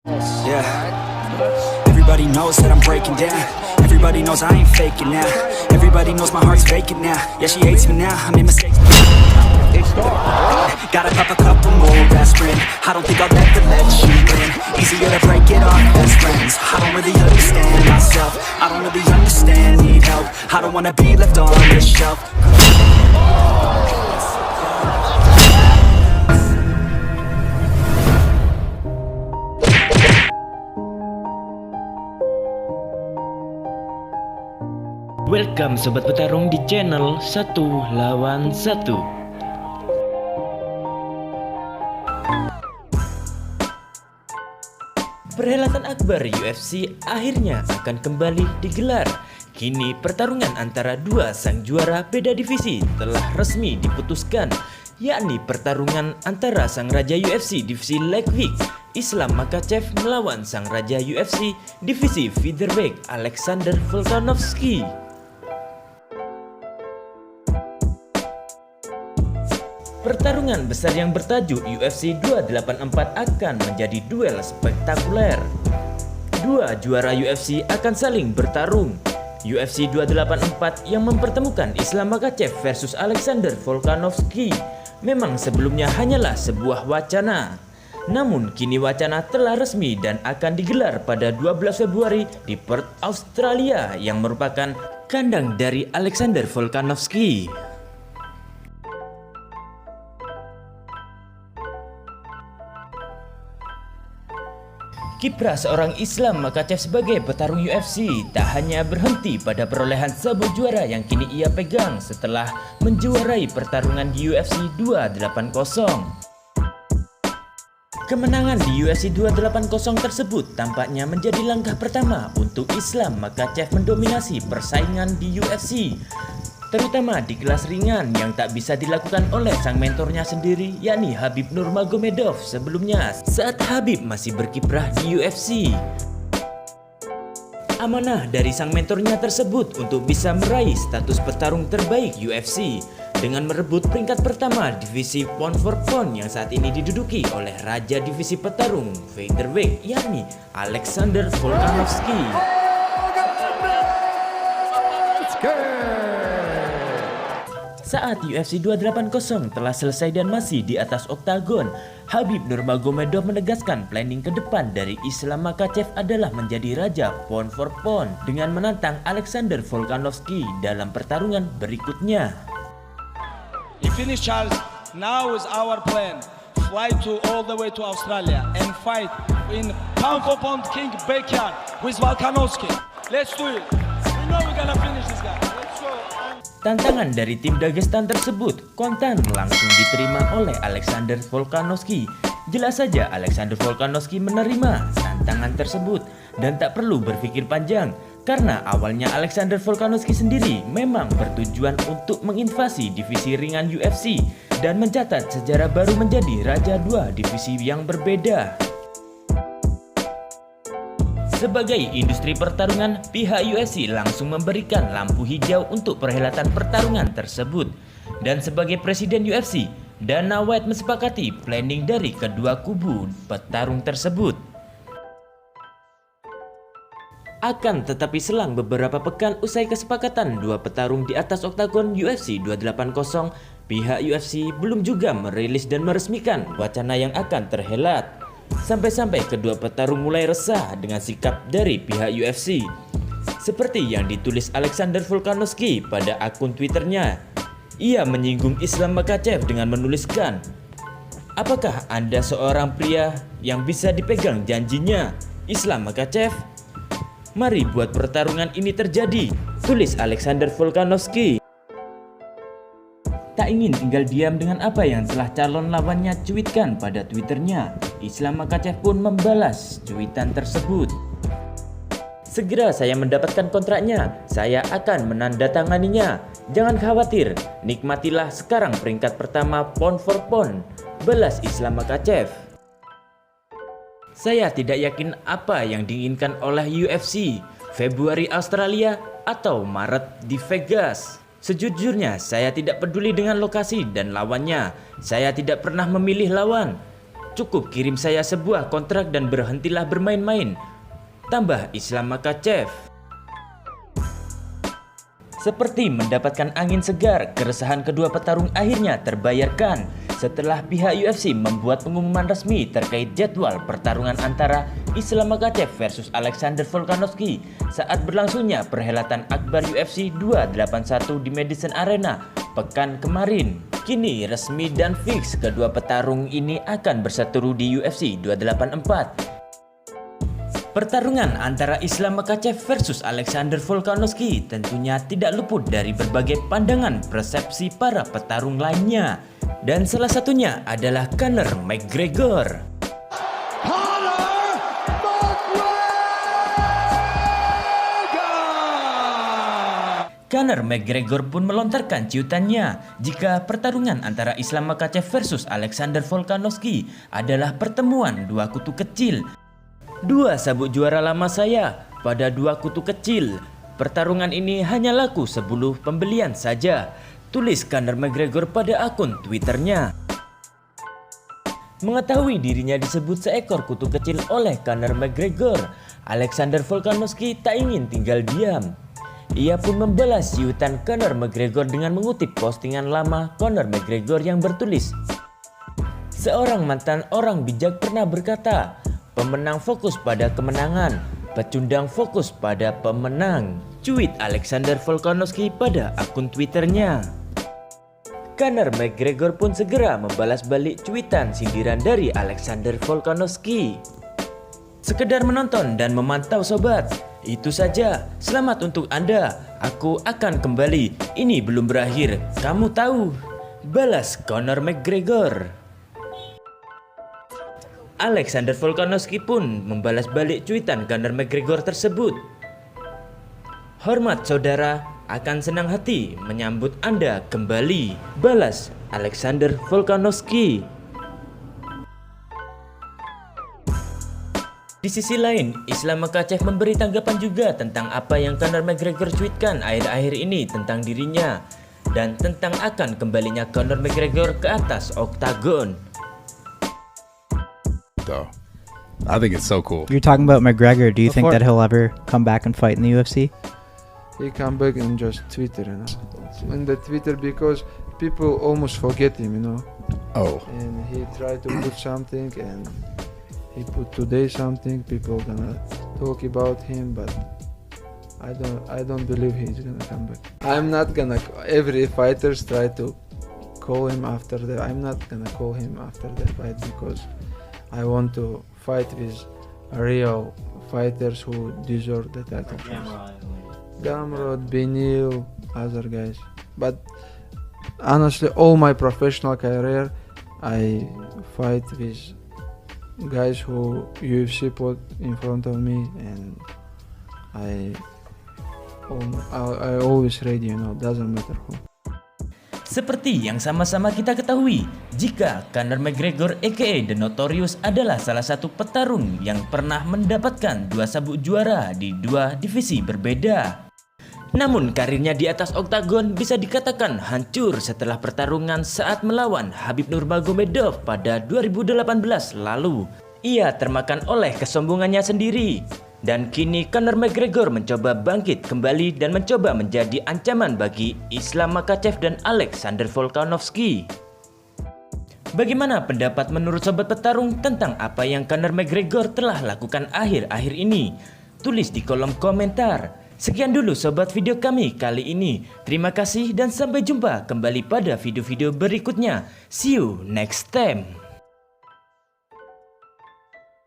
Yeah. Everybody knows that I'm breaking down. Everybody knows I ain't faking now. Everybody knows my heart's vacant now. Yeah, she hates me now. I made mistakes. Gotta pop a couple more aspirin. I don't think I'll ever let you in. Easier to break it off best friends. I don't really understand myself. I don't really understand, need help. I don't wanna be left on the shelf. Welcome Sobat Petarung di channel 1 lawan 1. Perhelatan akbar UFC akhirnya akan kembali digelar. Kini pertarungan antara dua sang juara beda divisi telah resmi diputuskan, yakni pertarungan antara sang raja UFC divisi Lightweight Islam Makhachev melawan sang raja UFC divisi Featherweight Alexander Volkanovski. Pertarungan besar yang bertajuk UFC 284 akan menjadi duel spektakuler. Dua juara UFC akan saling bertarung. UFC 284 yang mempertemukan Islam Makhachev versus Alexander Volkanovski memang sebelumnya hanyalah sebuah wacana. Namun kini wacana telah resmi dan akan digelar pada 12 Februari di Perth, Australia yang merupakan kandang dari Alexander Volkanovski. Kiprah seorang Islam Makhachev sebagai petarung UFC tak hanya berhenti pada perolehan sabuk juara yang kini ia pegang setelah menjuarai pertarungan di UFC 280. Kemenangan di UFC 280 tersebut tampaknya menjadi langkah pertama untuk Islam Makhachev mendominasi persaingan di UFC, terutama di kelas ringan yang tak bisa dilakukan oleh sang mentornya sendiri, yakni Khabib Nurmagomedov sebelumnya saat Khabib masih berkiprah di UFC. Amanah dari sang mentornya tersebut untuk bisa meraih status petarung terbaik UFC dengan merebut peringkat pertama divisi pound for pound yang saat ini diduduki oleh raja divisi petarung featherweight, yakni Alexander Volkanovski. Saat UFC 280 telah selesai dan masih di atas oktagon, Khabib Nurmagomedov menegaskan planning ke depan dari Islam Makhachev adalah menjadi raja pound for pound dengan menantang Alexander Volkanovski dalam pertarungan berikutnya. You finish Charles, now is our plan. Fly all the way to Australia and fight in pound for pound king backyard with Volkanovski. Let's do it. We know we're gonna finish this guy. Let's go. Tantangan dari tim Dagestan tersebut kontan langsung diterima oleh Alexander Volkanovski. Jelas saja Alexander Volkanovski menerima tantangan tersebut dan tak perlu berpikir panjang karena awalnya Alexander Volkanovski sendiri memang bertujuan untuk menginvasi divisi ringan UFC dan mencatat sejarah baru menjadi raja dua divisi yang berbeda. Sebagai industri pertarungan, pihak UFC langsung memberikan lampu hijau untuk perhelatan pertarungan tersebut. Dan sebagai presiden UFC, Dana White mensepakati planning dari kedua kubu petarung tersebut. Akan tetapi selang beberapa pekan usai kesepakatan dua petarung di atas oktagon UFC 280, pihak UFC belum juga merilis dan meresmikan wacana yang akan terhelat. Sampai-sampai kedua petarung mulai resah dengan sikap dari pihak UFC. Seperti yang ditulis Alexander Volkanovski pada akun Twitternya. Ia menyinggung Islam Makhachev dengan menuliskan, "Apakah Anda seorang pria yang bisa dipegang janjinya, Islam Makhachev? Mari buat pertarungan ini terjadi," tulis Alexander Volkanovski. Tak ingin tinggal diam dengan apa yang telah calon lawannya cuitkan pada Twitternya, Islam Makhachev pun membalas cuitan tersebut. "Segera saya mendapatkan kontraknya, saya akan menandatanganinya. Jangan khawatir, nikmatilah sekarang peringkat pertama pound for pound," balas Islam Makhachev. "Saya tidak yakin apa yang diinginkan oleh UFC, Februari Australia atau Maret di Vegas. Sejujurnya saya tidak peduli dengan lokasi dan lawannya. Saya tidak pernah memilih lawan. Cukup kirim saya sebuah kontrak dan berhentilah bermain-main, tambah Islam Makhachev. Seperti mendapatkan angin segar, keresahan kedua petarung akhirnya terbayarkan setelah pihak UFC membuat pengumuman resmi terkait jadwal pertarungan antara Islam Makhachev versus Alexander Volkanovski saat berlangsungnya perhelatan akbar UFC 281 di Madison Arena pekan kemarin. Kini resmi dan fix kedua petarung ini akan berseteru di UFC 284. Pertarungan antara Islam Makhachev versus Alexander Volkanovski tentunya tidak luput dari berbagai pandangan persepsi para petarung lainnya. Dan salah satunya adalah Conor McGregor. Conor McGregor pun melontarkan ciutannya jika pertarungan antara Islam Makhachev versus Alexander Volkanovski adalah pertemuan dua kutu kecil. Dua sabuk juara lama saya pada dua kutu kecil. Pertarungan ini hanya laku 10 pembelian saja, tulis Conor McGregor pada akun Twitternya. Mengetahui dirinya disebut seekor kutu kecil oleh Conor McGregor, Alexander Volkanovski tak ingin tinggal diam. Ia pun membalas ciutan Conor McGregor dengan mengutip postingan lama Conor McGregor yang bertulis, "Seorang mantan orang bijak pernah berkata, pemenang fokus pada kemenangan, pecundang fokus pada pemenang," cuit Alexander Volkanovski pada akun Twitternya. Conor McGregor pun segera membalas balik cuitan sindiran dari Alexander Volkanovski. Sekedar menonton dan memantau sobat, itu saja. Selamat untuk Anda, aku akan kembali. Ini belum berakhir, kamu tahu, balas Conor McGregor. Alexander Volkanovski pun membalas balik cuitan Conor McGregor tersebut. "Hormat saudara, akan senang hati menyambut Anda kembali," balas Alexander Volkanovski. Di sisi lain, Islam Makhachev memberi tanggapan juga tentang apa yang Conor McGregor cuitkan akhir-akhir ini tentang dirinya dan tentang akan kembalinya Conor McGregor ke atas oktagon. I think it's so cool. You're talking about McGregor. Do you think Before- that he'll ever come back and fight in the UFC? He come back and just Twitter, in the Twitter, because people almost forget him, Oh, and he tried to put something, and he put today something. People gonna talk about him, but I don't believe he's gonna come back. I'm not gonna. Every fighters try to call him after the. I'm not gonna call him after the fight because I want to fight with real fighters who deserve the title. Gamrot, Benil, other guys. But honestly, all my professional career, I fight with guys who UFC put in front of me, and I always ready, doesn't matter who. Seperti yang sama-sama kita ketahui, jika Conor McGregor aka The Notorious adalah salah satu petarung yang pernah mendapatkan 2 sabuk juara di 2 divisi berbeda. Namun karirnya di atas oktagon bisa dikatakan hancur setelah pertarungan saat melawan Khabib Nurmagomedov pada 2018 lalu. Ia termakan oleh kesombongannya sendiri. Dan kini Conor McGregor mencoba bangkit kembali dan mencoba menjadi ancaman bagi Islam Makhachev dan Alexander Volkanovski. Bagaimana pendapat menurut sobat petarung tentang apa yang Conor McGregor telah lakukan akhir-akhir ini? Tulis di kolom komentar. Sekian dulu sobat video kami kali ini. Terima kasih dan sampai jumpa kembali pada video-video berikutnya. See you next time.